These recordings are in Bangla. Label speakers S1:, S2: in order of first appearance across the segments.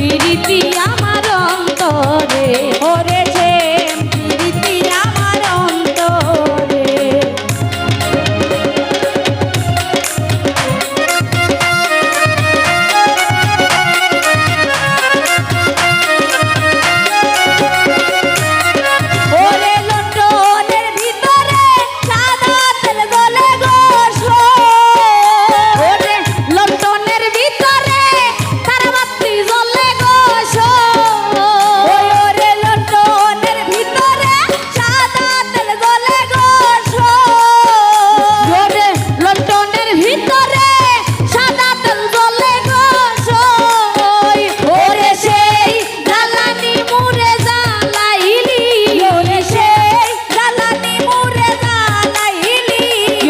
S1: প্রীতি আমার অন্তরে ওরে শ্যাম প্রীতি আমার অন্তরে ওরে লন্ডনের ভিতরে সাদা তেল গলে গো ওরে লন্ডনের ভিতরে তারাবাতি জ্বলে গো ওরে লন্ডনের ভিতরে সাদা তেল গলে গো ওরে লন্ডনের ভিতরে সাদা তেল জ্বলে গো ওরে সেই জ্বালানি মুরে জ্বালাইলি ওরে সেই জ্বালানি মুরে জ্বালাইলি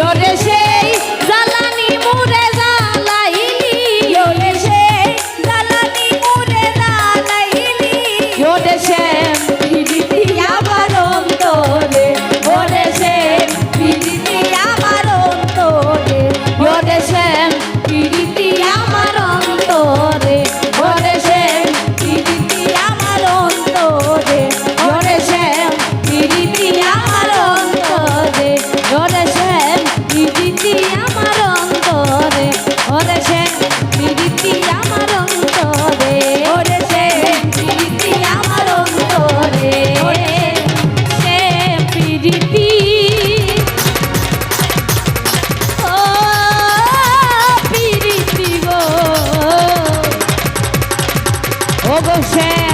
S1: ওরে সেই জ্বালানি মুরে জ্বালাইলি ওরে সেই জ্বালানি মুরে জ্বালাইলি ওরে শ্যাম প্রীতি আমার অন্তরে ওরে শ্যাম প্রীতি আমার অন্তরে ওরে শ্যাম প্রীতি আমার অন্তরে ওরে শ্যাম প্রীতি আমার অন্তরে ওরে শ্যাম প্রীতি আমার অন্তরে ওরে শ্যাম প্রীতি আমার অন্তরে ওরে শ্যাম প্রীতি আমার অন্তরে ওরে শ্যাম প্রীতি আমার অন্তরে ওরে শ্যাম প্রীতি ও প্রীতি গো ও গো শ্যাম